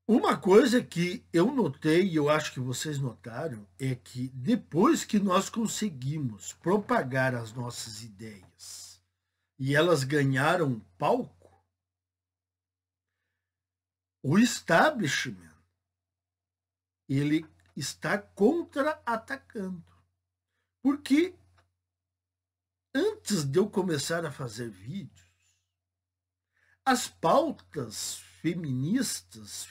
Uma coisa que eu notei, e eu acho que vocês notaram, é que depois que nós conseguimos propagar as nossas ideias e elas ganharam palco, o establishment, ele está contra-atacando. Porque antes de eu começar a fazer vídeos, as pautas feministas,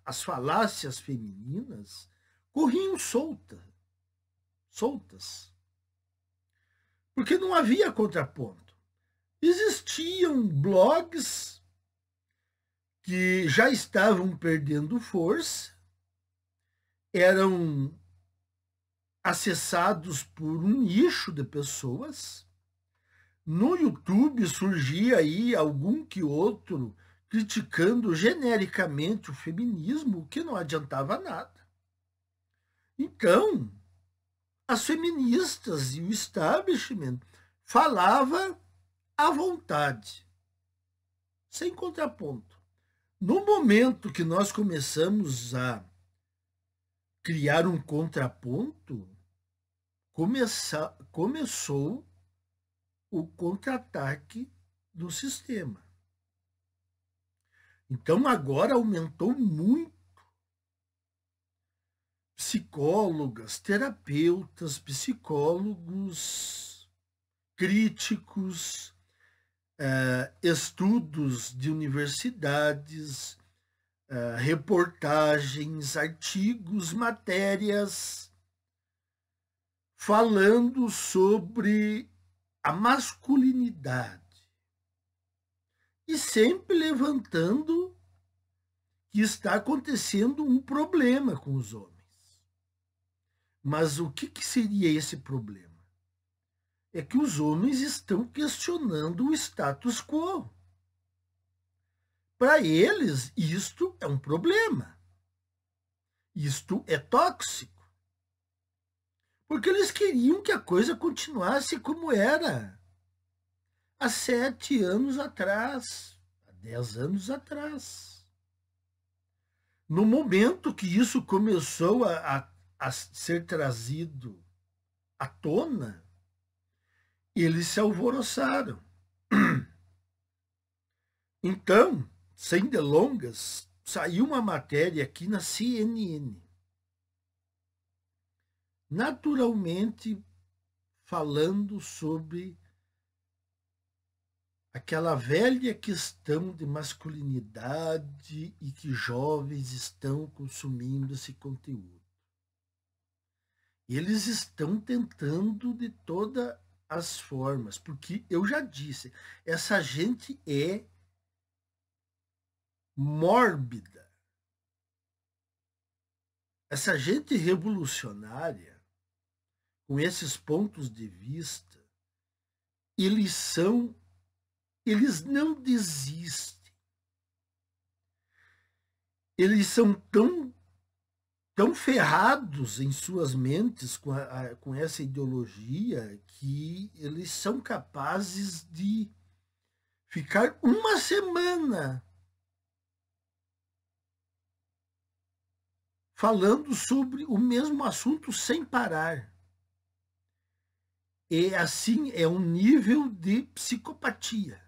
as falácias femininas, corriam soltas, porque não havia contraponto. Existiam blogs que já estavam perdendo força, eram acessados por um nicho de pessoas. No YouTube surgia aí algum que outro criticando genericamente o feminismo, o que não adiantava nada. Então, as feministas e o establishment falava à vontade, sem contraponto. No momento que nós começamos a criar um contraponto, começou o contra-ataque do sistema. Então agora aumentou muito. Psicólogas, terapeutas, psicólogos, críticos, estudos de universidades, reportagens, artigos, matérias falando sobre a masculinidade e sempre levantando que está acontecendo um problema com os homens. Mas o que seria esse problema? É que os homens estão questionando o status quo. Para eles, isto é um problema. Isto é tóxico. Porque eles queriam que a coisa continuasse como era há 7 anos atrás, há 10 anos atrás. No momento que isso começou a ser trazido à tona, eles se alvoroçaram. Então, sem delongas, saiu uma matéria aqui na CNN. Naturalmente, falando sobre aquela velha questão de masculinidade e que jovens estão consumindo esse conteúdo. Eles estão tentando de todas as formas, porque eu já disse, essa gente é mórbida. Essa gente revolucionária, com esses pontos de vista, eles não desistem. Eles são tão ferrados em suas mentes com essa ideologia que eles são capazes de ficar uma semana falando sobre o mesmo assunto sem parar. E assim é um nível de psicopatia.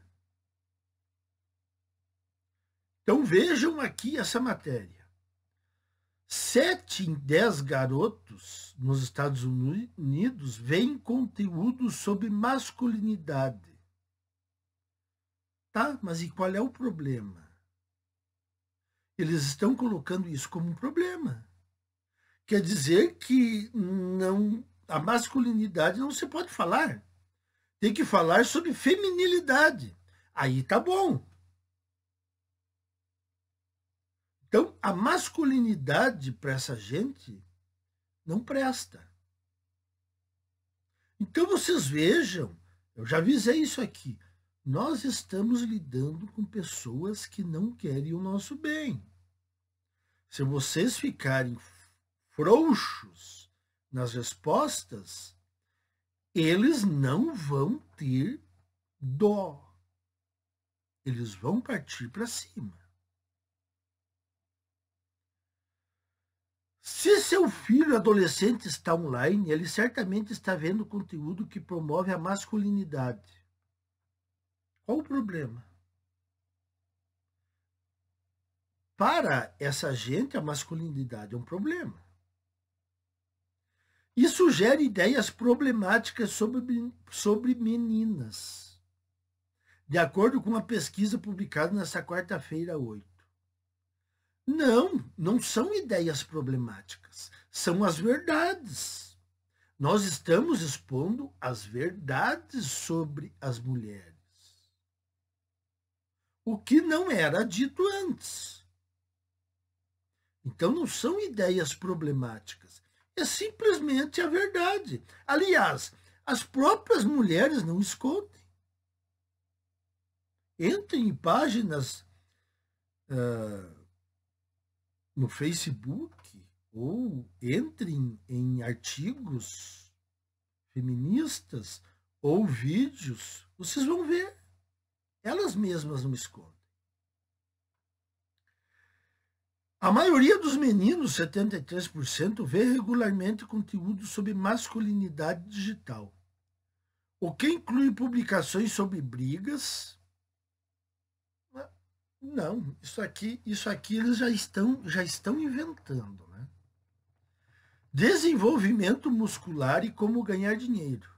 Então vejam aqui essa matéria. 7 em 10 garotos nos Estados Unidos veem conteúdo sobre masculinidade. Tá, mas e qual é o problema? Eles estão colocando isso como um problema. Quer dizer que a masculinidade não se pode falar. Tem que falar sobre feminilidade. Aí tá bom. Então, a masculinidade para essa gente não presta. Então, vocês vejam, eu já avisei isso aqui, nós estamos lidando com pessoas que não querem o nosso bem. Se vocês ficarem frouxos nas respostas, eles não vão ter dó. Eles vão partir para cima. Se seu filho adolescente está online, ele certamente está vendo conteúdo que promove a masculinidade. Qual o problema? Para essa gente, a masculinidade é um problema. E sugere ideias problemáticas sobre meninas, de acordo com uma pesquisa publicada nesta quarta-feira, 8. Não são ideias problemáticas, são as verdades. Nós estamos expondo as verdades sobre as mulheres. O que não era dito antes. Então não são ideias problemáticas, é simplesmente a verdade. Aliás, as próprias mulheres não escondem. Entrem em páginas no Facebook ou entrem em artigos feministas ou vídeos, vocês vão ver. Elas mesmas não escondem. A maioria dos meninos, 73%, vê regularmente conteúdo sobre masculinidade digital, o que inclui publicações sobre brigas. Não, isso aqui eles já estão inventando, né? Desenvolvimento muscular e como ganhar dinheiro.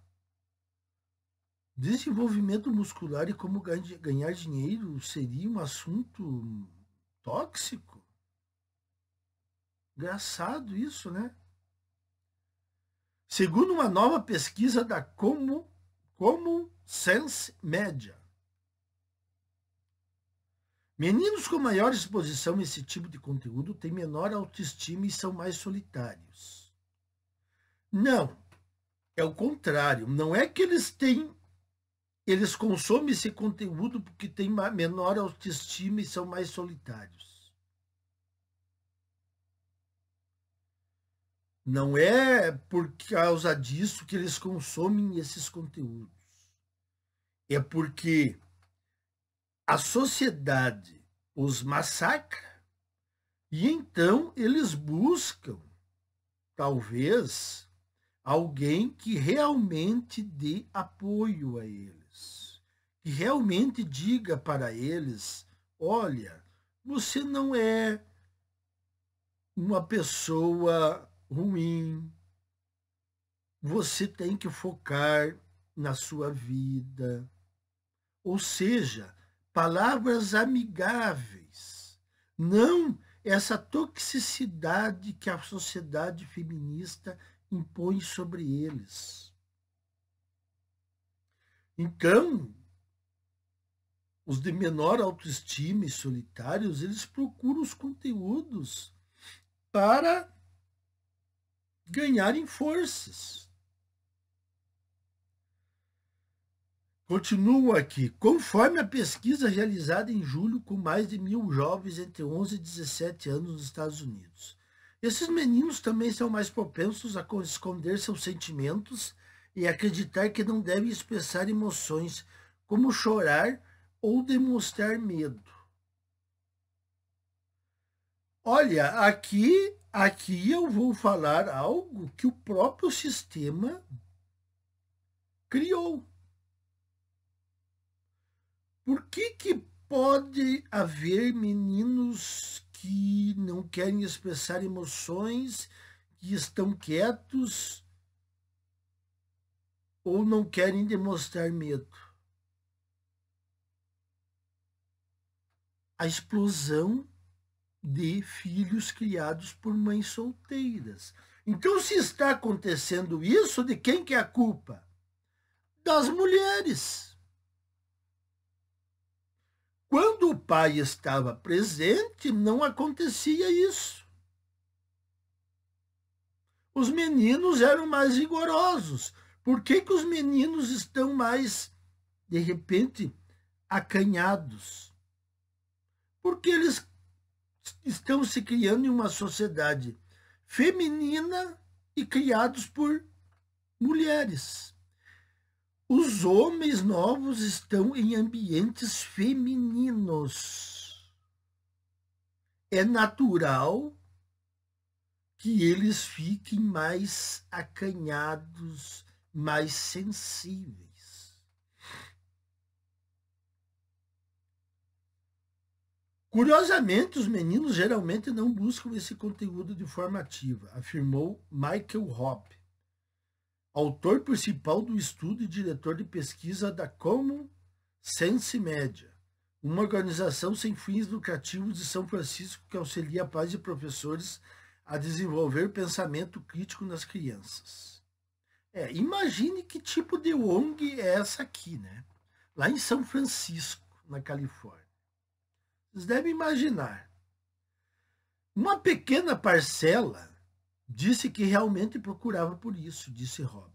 Desenvolvimento muscular e como ganhar dinheiro seria um assunto tóxico? Engraçado isso, né? Segundo uma nova pesquisa da Common Sense Media, meninos com maior exposição a esse tipo de conteúdo têm menor autoestima e são mais solitários. Não, é o contrário. Não é que eles consomem esse conteúdo porque têm menor autoestima e são mais solitários. Não é por causa disso que eles consomem esses conteúdos. É porque a sociedade os massacra e então eles buscam, talvez, alguém que realmente dê apoio a eles, que realmente diga para eles: olha, você não é uma pessoa ruim, você tem que focar na sua vida. Ou seja, palavras amigáveis, não essa toxicidade que a sociedade feminista impõe sobre eles. Então, os de menor autoestima e solitários, eles procuram os conteúdos para ganharem forças. Continuo aqui. Conforme a pesquisa realizada em julho com mais de 1.000 jovens entre 11 e 17 anos nos Estados Unidos, esses meninos também são mais propensos a esconder seus sentimentos e acreditar que não devem expressar emoções, como chorar ou demonstrar medo. Olha, aqui eu vou falar algo que o próprio sistema criou. Por que pode haver meninos que não querem expressar emoções, que estão quietos ou não querem demonstrar medo? A explosão de filhos criados por mães solteiras. Então, se está acontecendo isso, de quem que é a culpa? Das mulheres. Quando o pai estava presente, não acontecia isso. Os meninos eram mais rigorosos. Por que os meninos estão mais, de repente, acanhados? Porque eles estão se criando em uma sociedade feminina e criados por mulheres. Os homens novos estão em ambientes femininos. É natural que eles fiquem mais acanhados, mais sensíveis. Curiosamente, os meninos geralmente não buscam esse conteúdo de forma ativa, afirmou Michael Hoppe, autor principal do estudo e diretor de pesquisa da Common Sense Media, uma organização sem fins lucrativos de São Francisco que auxilia pais e professores a desenvolver pensamento crítico nas crianças. Imagine que tipo de ONG é essa aqui, né? Lá em São Francisco, na Califórnia. Vocês devem imaginar. Uma pequena parcela disse que realmente procurava por isso, disse Rob.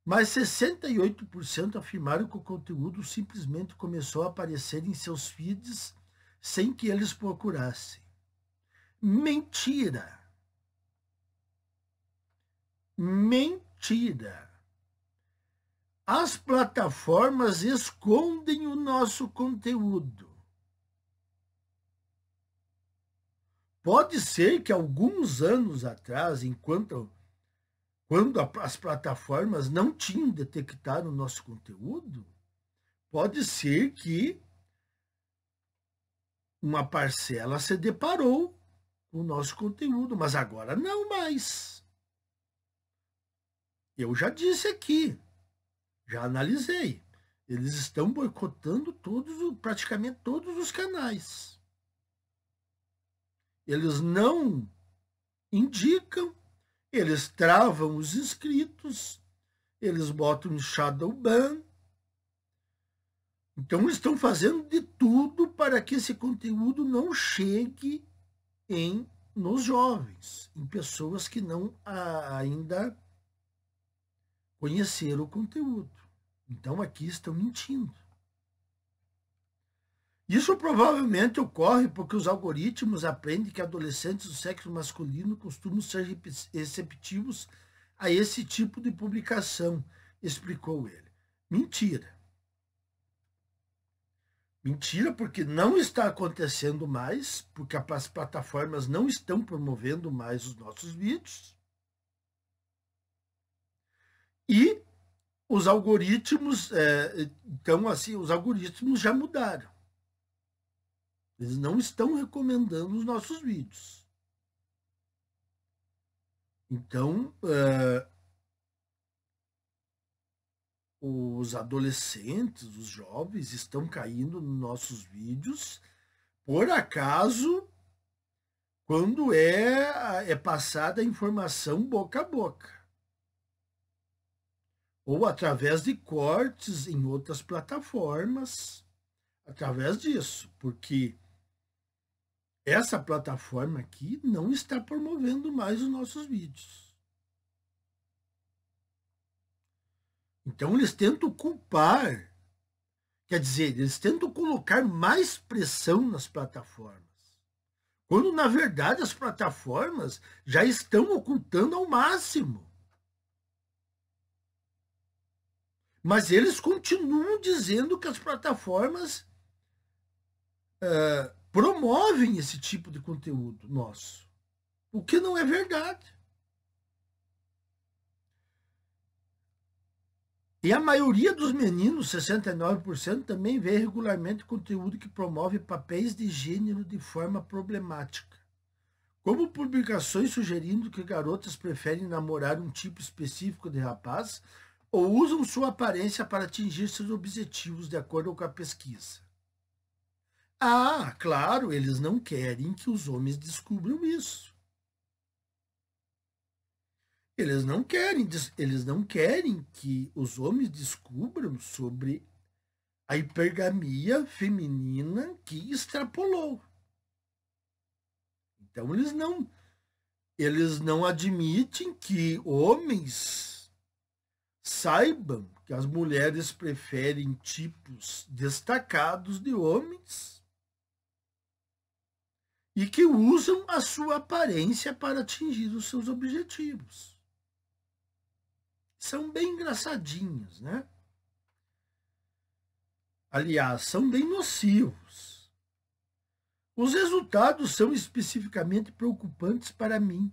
Mas 68% afirmaram que o conteúdo simplesmente começou a aparecer em seus feeds sem que eles procurassem. Mentira! Mentira! As plataformas escondem o nosso conteúdo. Pode ser que alguns anos atrás, quando as plataformas não tinham detectado o nosso conteúdo, pode ser que uma parcela se deparou com o nosso conteúdo, mas agora não mais. Eu já disse aqui, já analisei. Eles estão boicotando praticamente todos os canais. Eles não indicam, eles travam os inscritos, eles botam em shadow ban. Então, eles estão fazendo de tudo para que esse conteúdo não chegue nos jovens, em pessoas que não ainda conheceram o conteúdo. Então, aqui estão mentindo. Isso provavelmente ocorre porque os algoritmos aprendem que adolescentes do sexo masculino costumam ser receptivos a esse tipo de publicação, explicou ele. Mentira. Mentira, porque não está acontecendo mais, porque as plataformas não estão promovendo mais os nossos vídeos. E os algoritmos, então assim, os algoritmos já mudaram. Eles não estão recomendando os nossos vídeos. Então, os adolescentes, os jovens estão caindo nos nossos vídeos, por acaso, quando é passada a informação boca a boca. Ou através de cortes em outras plataformas, através disso, porque essa plataforma aqui não está promovendo mais os nossos vídeos. Então, eles tentam culpar, quer dizer, eles tentam colocar mais pressão nas plataformas, quando, na verdade, as plataformas já estão ocultando ao máximo. Mas eles continuam dizendo que as plataformas promovem esse tipo de conteúdo nosso, o que não é verdade. E a maioria dos meninos, 69%, também vê regularmente conteúdo que promove papéis de gênero de forma problemática, como publicações sugerindo que garotas preferem namorar um tipo específico de rapaz ou usam sua aparência para atingir seus objetivos, de acordo com a pesquisa. Claro, eles não querem que os homens descubram isso. Eles não querem que os homens descubram sobre a hipergamia feminina que extrapolou. Então, eles não admitem que homens saibam que as mulheres preferem tipos destacados de homens e que usam a sua aparência para atingir os seus objetivos. São bem engraçadinhos, né? Aliás, são bem nocivos. Os resultados são especificamente preocupantes para mim,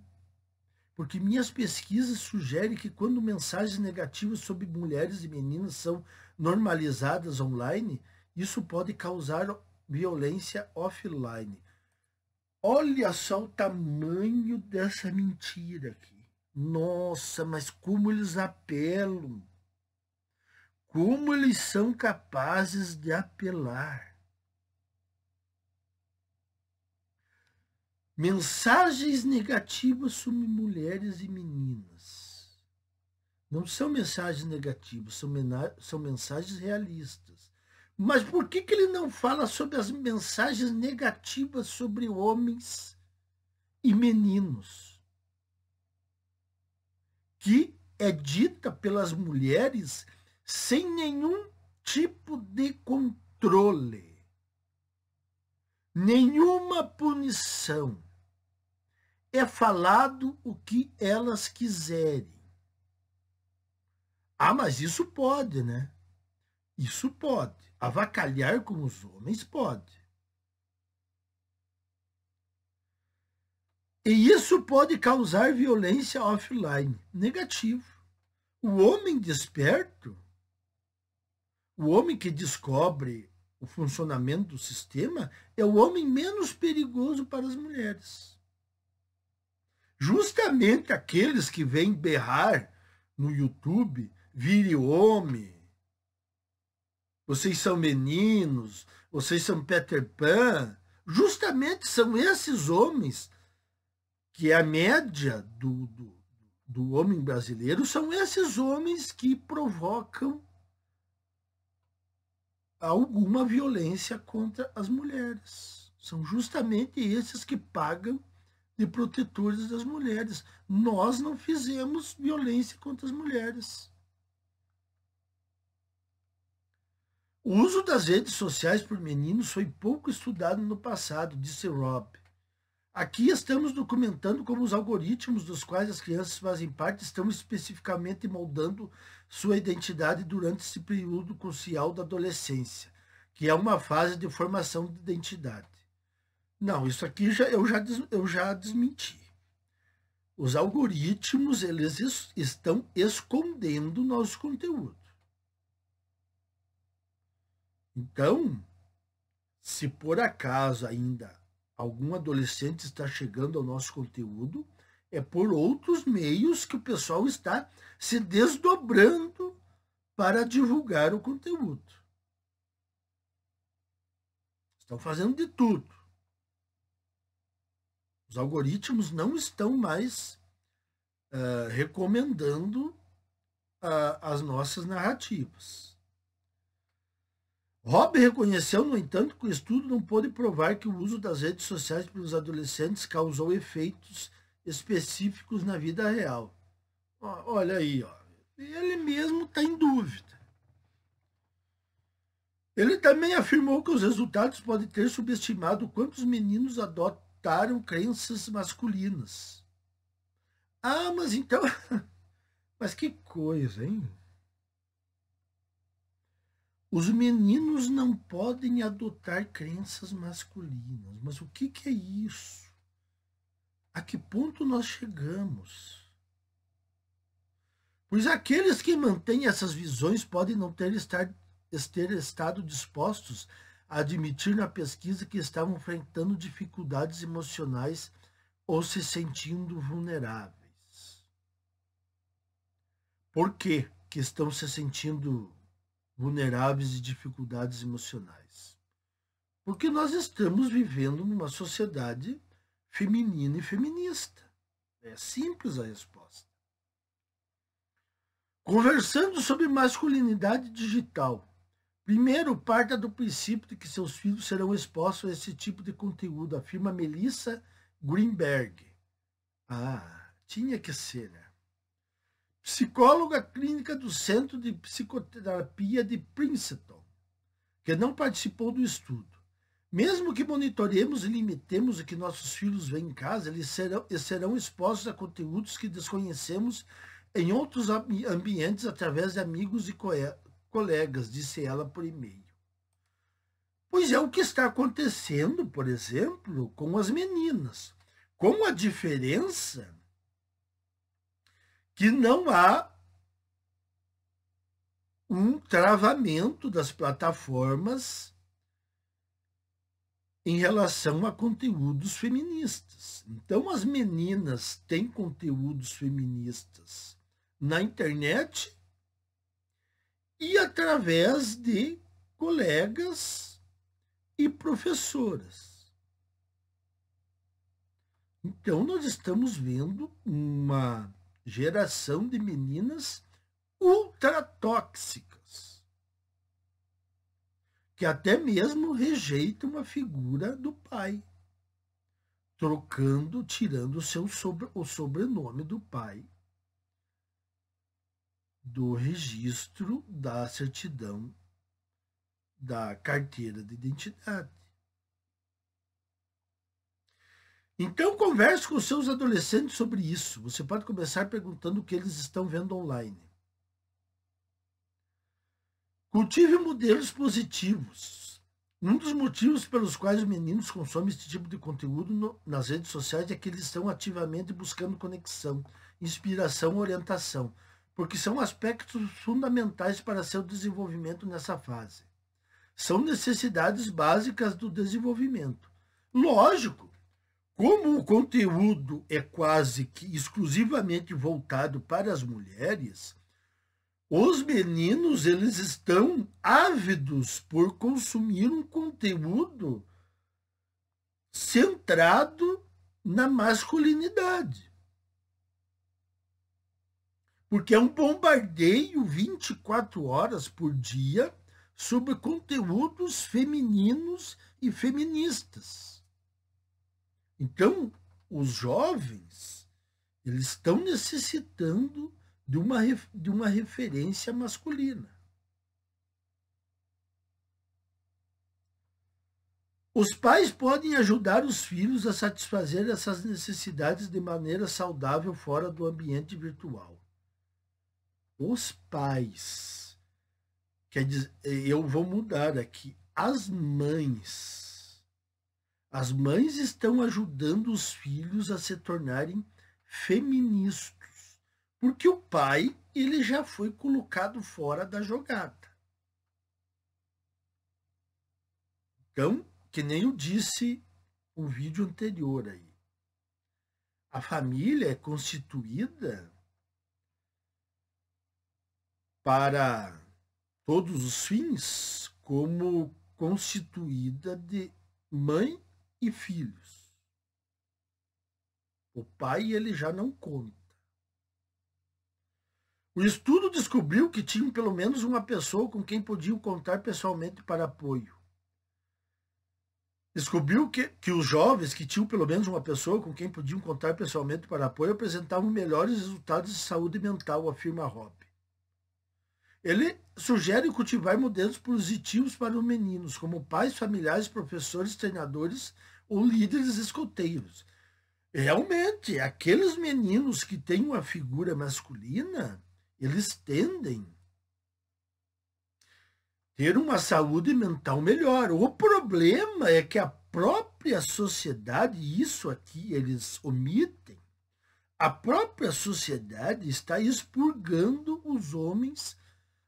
porque minhas pesquisas sugerem que quando mensagens negativas sobre mulheres e meninas são normalizadas online, isso pode causar violência offline. Olha só o tamanho dessa mentira aqui. Nossa, mas como eles apelam. Como eles são capazes de apelar. Mensagens negativas sobre mulheres e meninas. Não são mensagens negativas, são mensagens realistas. Mas por que ele não fala sobre as mensagens negativas sobre homens e meninos? Que é dita pelas mulheres sem nenhum tipo de controle, nenhuma punição. É falado o que elas quiserem. Ah, mas isso pode, né? Isso pode. Avacalhar com os homens pode. E isso pode causar violência offline. Negativo. O homem desperto, o homem que descobre o funcionamento do sistema, é o homem menos perigoso para as mulheres. Justamente aqueles que vêm berrar no YouTube, vire homem, vocês são meninos, vocês são Peter Pan, justamente são esses homens que a média do homem brasileiro, são esses homens que provocam alguma violência contra as mulheres. São justamente esses que pagam de protetores das mulheres. Nós não fizemos violência contra as mulheres. O uso das redes sociais por meninos foi pouco estudado no passado, disse Rob. Aqui estamos documentando como os algoritmos dos quais as crianças fazem parte estão especificamente moldando sua identidade durante esse período crucial da adolescência, que é uma fase de formação de identidade. Não, isso aqui eu já desmenti. Os algoritmos, eles estão escondendo o nosso conteúdo. Então, se por acaso ainda algum adolescente está chegando ao nosso conteúdo, é por outros meios que o pessoal está se desdobrando para divulgar o conteúdo. Estão fazendo de tudo. Os algoritmos não estão mais recomendando as nossas narrativas. Rob reconheceu, no entanto, que o estudo não pôde provar que o uso das redes sociais pelos adolescentes causou efeitos específicos na vida real. Olha aí, ó. Ele mesmo está em dúvida. Ele também afirmou que os resultados podem ter subestimado quantos meninos adotaram crenças masculinas. Ah, mas então... Mas que coisa, hein? Os meninos não podem adotar crenças masculinas. Mas o que é isso? A que ponto nós chegamos? Pois aqueles que mantêm essas visões podem não ter estado dispostos a admitir na pesquisa que estavam enfrentando dificuldades emocionais ou se sentindo vulneráveis. Por que estão se sentindo vulneráveis e dificuldades emocionais? Porque nós estamos vivendo numa sociedade feminina e feminista. É simples a resposta. Conversando sobre masculinidade digital. Primeiro, parta do princípio de que seus filhos serão expostos a esse tipo de conteúdo, afirma Melissa Greenberg. Ah, tinha que ser, né? Psicóloga clínica do Centro de Psicoterapia de Princeton, que não participou do estudo. Mesmo que monitoremos e limitemos o que nossos filhos veem em casa, eles serão expostos a conteúdos que desconhecemos em outros ambientes através de amigos e colegas, disse ela por e-mail. Pois é o que está acontecendo, por exemplo, com as meninas. Com a diferença que não há um travamento das plataformas em relação a conteúdos feministas. Então, as meninas têm conteúdos feministas na internet e através de colegas e professoras. Então, nós estamos vendo uma geração de meninas ultratóxicas, que até mesmo rejeitam a figura do pai, tirando o sobrenome do pai do registro da certidão da carteira de identidade. Então, converse com seus adolescentes sobre isso. Você pode começar perguntando o que eles estão vendo online. Cultive modelos positivos. Um dos motivos pelos quais os meninos consomem esse tipo de conteúdo nas redes sociais é que eles estão ativamente buscando conexão, inspiração, orientação, porque são aspectos fundamentais para seu desenvolvimento nessa fase. São necessidades básicas do desenvolvimento. Lógico, como o conteúdo é quase que exclusivamente voltado para as mulheres, os meninos, eles estão ávidos por consumir um conteúdo centrado na masculinidade. Porque é um bombardeio 24 horas por dia sobre conteúdos femininos e feministas. Então, os jovens, eles estão necessitando de uma referência masculina. Os pais podem ajudar os filhos a satisfazer essas necessidades de maneira saudável fora do ambiente virtual. Os pais, quer dizer, eu vou mudar aqui, as mães estão ajudando os filhos a se tornarem feministas, porque o pai, ele já foi colocado fora da jogada. Então, que nem eu disse no vídeo anterior aí, a família é constituída para todos os fins como constituída de mãe e filhos. O pai, ele já não conta. O estudo descobriu que tinham pelo menos uma pessoa com quem podiam contar pessoalmente para apoio. Descobriu que os jovens que tinham pelo menos uma pessoa com quem podiam contar pessoalmente para apoio apresentavam melhores resultados de saúde mental, afirma Robb. Ele sugere cultivar modelos positivos para os meninos, como pais, familiares, professores, treinadores ou líderes escoteiros. Realmente, aqueles meninos que têm uma figura masculina, eles tendem a ter uma saúde mental melhor. O problema é que a própria sociedade, isso aqui eles omitem, a própria sociedade está expurgando os homens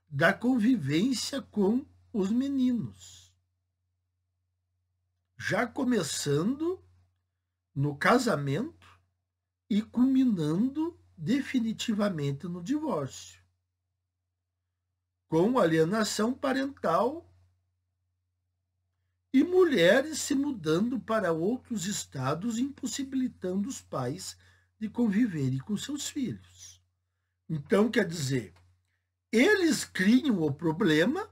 da convivência com os meninos. Já começando no casamento e culminando definitivamente no divórcio, com alienação parental e mulheres se mudando para outros estados, impossibilitando os pais de conviverem com seus filhos. Então, quer dizer, eles criam o problema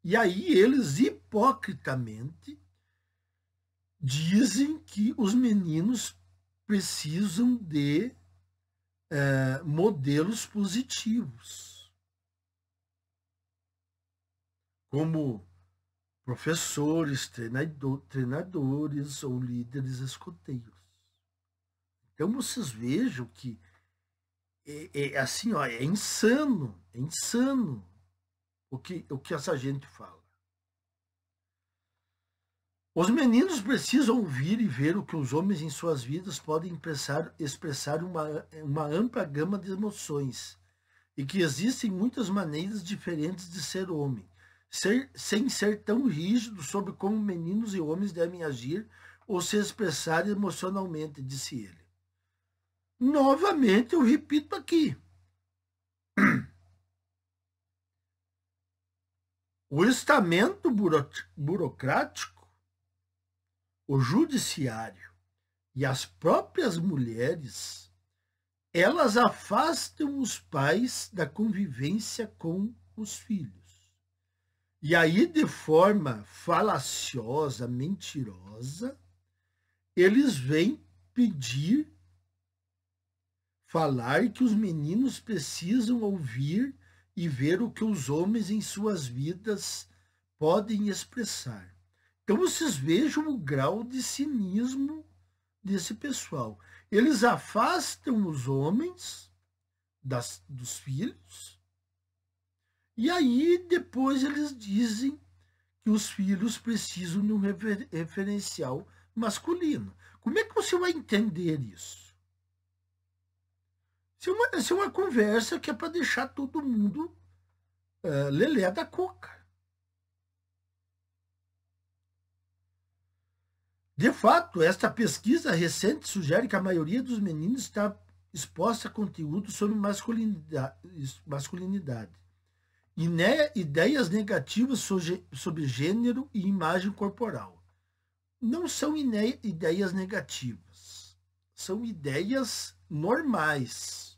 e aí eles hipocritamente dizem que os meninos precisam de modelos positivos, como professores, treinadores ou líderes escoteiros. Então vocês vejam que assim, ó, é insano o que essa gente fala. Os meninos precisam ouvir e ver o que os homens em suas vidas podem expressar uma ampla gama de emoções e que existem muitas maneiras diferentes de ser homem, sem ser tão rígido sobre como meninos e homens devem agir ou se expressar emocionalmente, disse ele. Novamente, eu repito aqui. O estamento burocrático, o judiciário e as próprias mulheres, elas afastam os pais da convivência com os filhos. E aí, de forma falaciosa, mentirosa, eles vêm pedir, falar que os meninos precisam ouvir e ver o que os homens em suas vidas podem expressar. Então vocês vejam o grau de cinismo desse pessoal. Eles afastam os homens dos filhos e aí depois eles dizem que os filhos precisam de um referencial masculino. Como é que você vai entender isso? Isso é uma conversa que é para deixar todo mundo lelé da cuca. De fato, esta pesquisa recente sugere que a maioria dos meninos está exposta a conteúdo sobre masculinidade. Ideias negativas sobre gênero e imagem corporal. Não são ideias negativas, são ideias normais.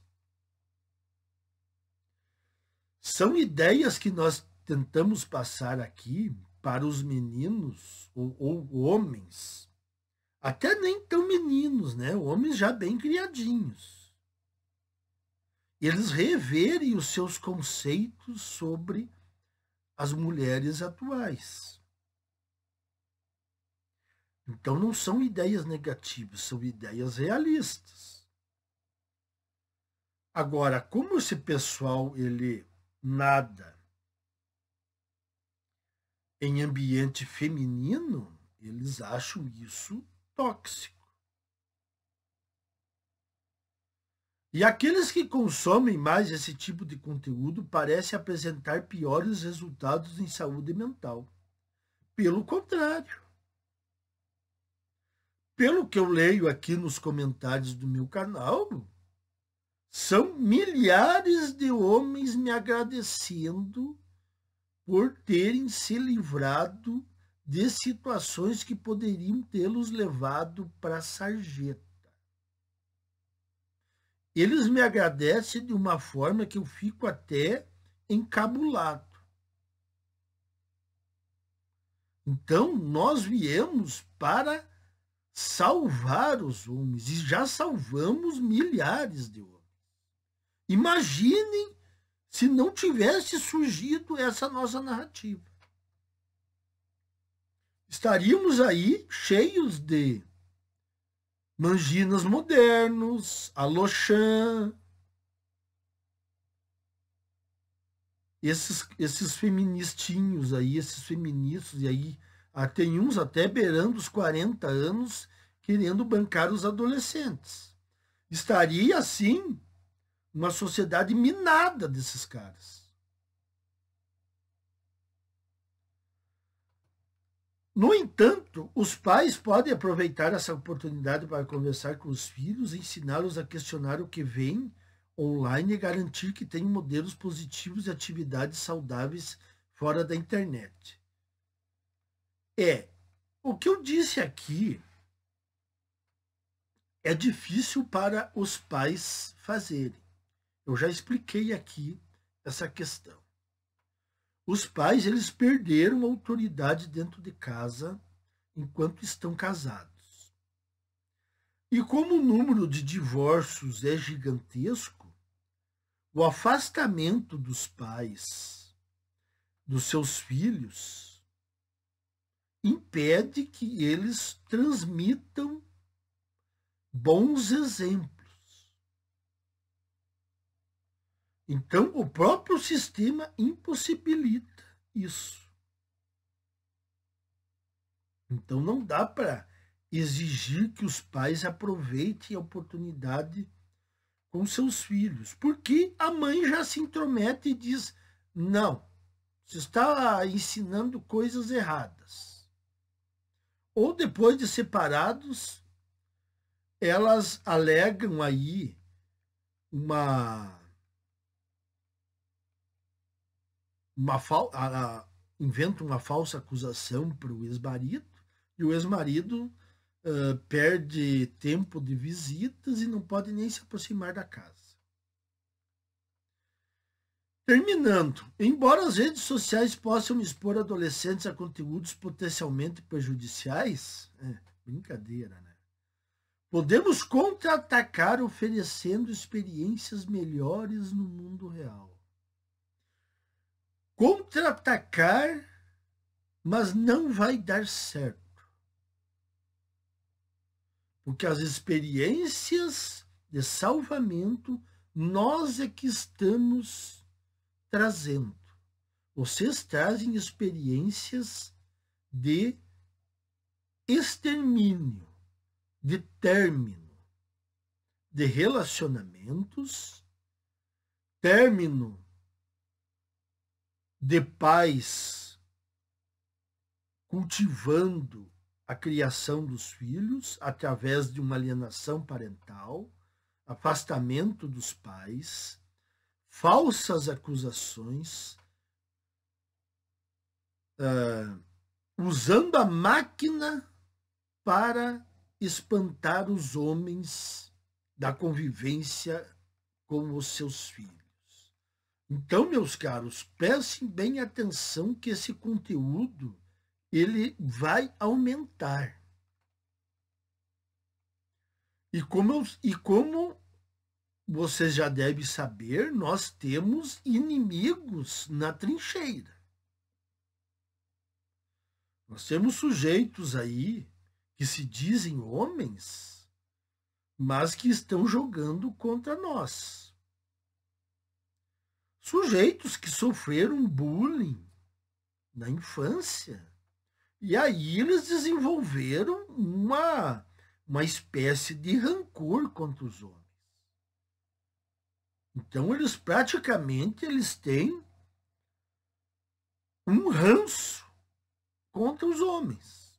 São ideias que nós tentamos passar aqui para os meninos ou homens, até nem tão meninos, né? Homens já bem criadinhos. Eles reverem os seus conceitos sobre as mulheres atuais. Então não são ideias negativas, são ideias realistas. Agora, como esse pessoal ele nada em ambiente feminino, eles acham isso tóxico. E aqueles que consomem mais esse tipo de conteúdo parecem apresentar piores resultados em saúde mental. Pelo contrário. Pelo que eu leio aqui nos comentários do meu canal, são milhares de homens me agradecendo por terem se livrado de situações que poderiam tê-los levado para a sarjeta. Eles me agradecem de uma forma que eu fico até encabulado. Então, nós viemos para salvar os homens e já salvamos milhares de homens. Imaginem se não tivesse surgido essa nossa narrativa. Estaríamos aí cheios de Manginas modernos, Alochan, esses feministinhos aí, esses feministas, e aí tem uns até beirando os 40 anos querendo bancar os adolescentes. Estaria, assim, uma sociedade minada desses caras. No entanto, os pais podem aproveitar essa oportunidade para conversar com os filhos, ensiná-los a questionar o que vem online e garantir que tenham modelos positivos de atividades saudáveis fora da internet. O que eu disse aqui é difícil para os pais fazerem. Eu já expliquei aqui essa questão. Os pais, eles perderam a autoridade dentro de casa enquanto estão casados. E como o número de divórcios é gigantesco, o afastamento dos pais dos seus filhos impede que eles transmitam bons exemplos. Então, o próprio sistema impossibilita isso. Então não dá para exigir que os pais aproveitem a oportunidade com seus filhos, porque a mãe já se intromete e diz: não, você está ensinando coisas erradas. Ou depois de separados, elas alegam aí inventa uma falsa acusação para o ex-marido, e o ex-marido perde tempo de visitas e não pode nem se aproximar da casa. Terminando, embora as redes sociais possam expor adolescentes a conteúdos potencialmente prejudiciais, brincadeira, né? Podemos contra-atacar oferecendo experiências melhores no mundo real. Contra-atacar, mas não vai dar certo. Porque as experiências de salvamento nós é que estamos trazendo. Vocês trazem experiências de extermínio, de término, de relacionamentos, término de pais cultivando a criação dos filhos através de uma alienação parental, afastamento dos pais, falsas acusações, usando a máquina para espantar os homens da convivência com os seus filhos. Então, meus caros, prestem bem atenção que esse conteúdo ele vai aumentar. E como vocês já devem saber, nós temos inimigos na trincheira. Nós temos sujeitos aí que se dizem homens, mas que estão jogando contra nós. Sujeitos que sofreram bullying na infância. E aí eles desenvolveram uma espécie de rancor contra os homens. Então eles praticamente têm um ranço contra os homens.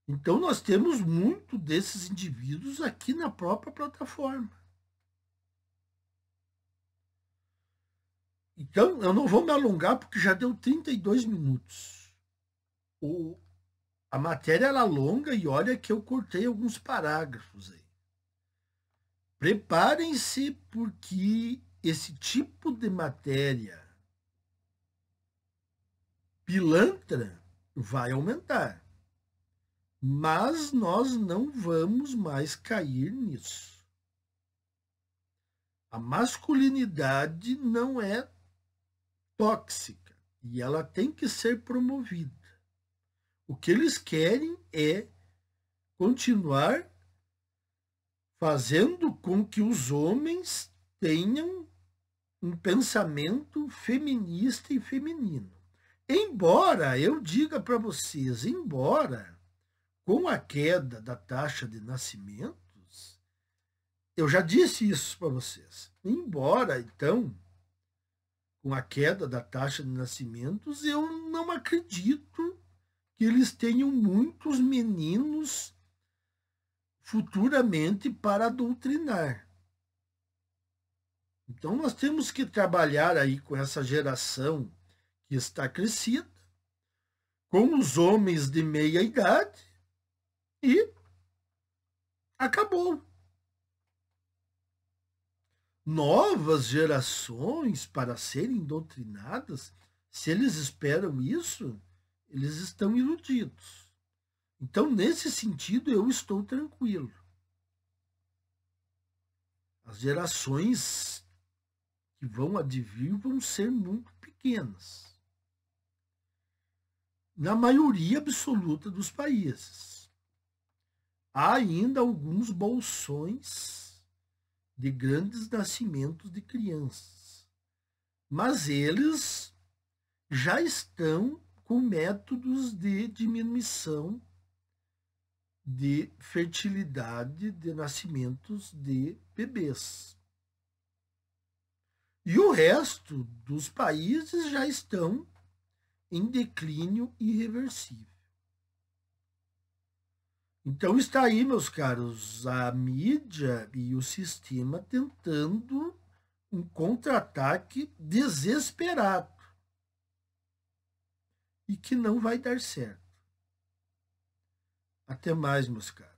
Então nós temos muito desses indivíduos aqui na própria plataforma. Então, eu não vou me alongar porque já deu 32 minutos. A matéria era longa e olha que eu cortei alguns parágrafos aí. Preparem-se porque esse tipo de matéria pilantra vai aumentar. Mas nós não vamos mais cair nisso. A masculinidade não é tóxica e ela tem que ser promovida. O que eles querem é continuar fazendo com que os homens tenham um pensamento feminista e feminino. Embora, eu diga para vocês, embora com a queda da taxa de nascimentos, eu já disse isso para vocês, embora, então, com a queda da taxa de nascimentos, eu não acredito que eles tenham muitos meninos futuramente para doutrinar. Então nós temos que trabalhar aí com essa geração que está crescida, com os homens de meia idade e acabou. Novas gerações para serem doutrinadas, se eles esperam isso, eles estão iludidos. Então, nesse sentido, eu estou tranquilo. As gerações que vão advir vão ser muito pequenas. Na maioria absoluta dos países. Há ainda alguns bolsões de grandes nascimentos de crianças. Mas eles já estão com métodos de diminuição de fertilidade de nascimentos de bebês. E o resto dos países já estão em declínio irreversível. Então está aí, meus caros, a mídia e o sistema tentando um contra-ataque desesperado e que não vai dar certo. Até mais, meus caros.